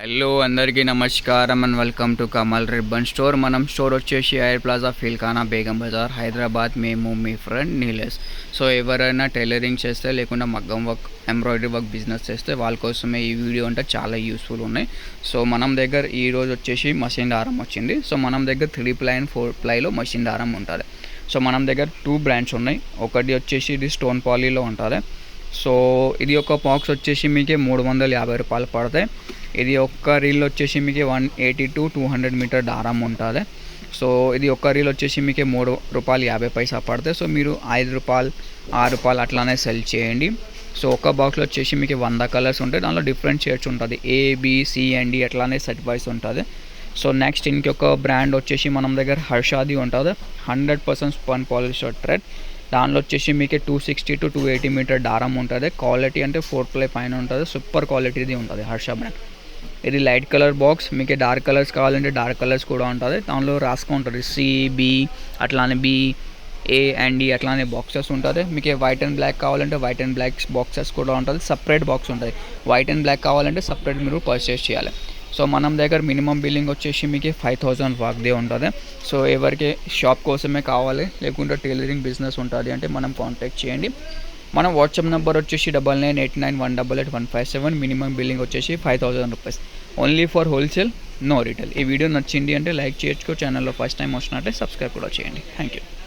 Hello అందరికీ నమస్కారం and welcome to Kamal ribbon store. మనం స్టోర్ వచ్చేసి ఎయిర్ ప్లాజా ఫిల్ఖానా బేగం బజార్ హైదరాబాద్. మేము మీ ఫ్రెండ్ నీలేష్. సో ఎవరైనా టైలరింగ్ చేస్తే లేకుండా మగ్గం వర్క్ ఎంబ్రాయిడరీ వర్క్ బిజినెస్ చేస్తే వాళ్ళ కోసమే ఈ వీడియో అంటే చాలా యూస్ఫుల్ ఉన్నాయి. సో మనం దగ్గర ఈరోజు వచ్చేసి మషిన్ దారం వచ్చింది. సో మనం దగ్గర 3 ప్లై అండ్ 4 ప్లైలో మషిన్ దారం ఉంటుంది. సో మనం దగ్గర 2 బ్రాండ్స్ ఉన్నాయి. ఒకటి వచ్చేసి ఇది స్టోన్ పాలీలో ఉంటుంది. సో ఇది ఒక బాక్స్ వచ్చేసి మీకు 350 రూపాయలు పడతాయి. ఇది ఒక్క రీల్ వచ్చేసి మీకు 180 to 200 మీటర్ దారం ఉంటుంది. సో ఇది ఒక్క రీల్ వచ్చేసి మీకు ₹3.50 పడతాయి. సో మీరు ₹5 ₹6 అట్లానే సెల్ చేయండి. సో ఒక్క బాక్స్లో వచ్చేసి మీకు 100 కలర్స్ ఉంటాయి. దానిలో డిఫరెంట్ షేడ్స్ ఉంటుంది. ABCND అట్లానే సెట్ వైస్ ఉంటుంది. సో నెక్స్ట్ ఇంకొక బ్రాండ్ వచ్చేసి మనం దగ్గర హర్షాది ఉంటుంది. 100% స్పన్ పాలిస్టర్ థ్రెడ్. దానిలో వచ్చేసి మీకు 260 to 280 మీటర్ దారం ఉంటుంది. క్వాలిటీ అంటే 4 ప్లై పైన ఉంటుంది. సూపర్ క్వాలిటీది ఉంటుంది హర్ష బ్రాండ్. ఇది లైట్ కలర్ బాక్స్. మీకు డార్క్ కలర్స్ కావాలంటే డార్క్ కలర్స్ కూడా ఉంటుంది. దానిలో రాసుకుంటుంది CB అట్లానే BAND అట్లానే బాక్సెస్ ఉంటుంది. మీకు వైట్ అండ్ బ్లాక్ కావాలంటే వైట్ అండ్ బ్లాక్ బాక్సెస్ కూడా ఉంటుంది. సపరేట్ బాక్స్ ఉంటుంది. వైట్ అండ్ బ్లాక్ కావాలంటే సపరేట్ మీరు పర్చేస్ చేయాలి. సో మనం దగ్గర మినిమం బిల్లింగ్ వచ్చేసి మీకు 5000 వరకుదే ఉంటుంది. సో ఎవరికి షాప్ కోసమే కావాలి లేకుంటే టైలరింగ్ బిజినెస్ ఉంటుంది అంటే మనం కాంటాక్ట్ చేయండి. మన వాట్సాప్ నెంబర్ వచ్చేసి 9989188157. మినిమం బిల్లింగ్ వచ్చేసి 5000 rupees. Only for wholesale, no retail. ఈ వీడియో నచ్చింది అంటే లైక్ చేయొచ్చు. ఛానల్లో ఫస్ట్ టైం వచ్చినట్టే సబ్స్క్రైబ్ కూడా చేయండి. Thank you.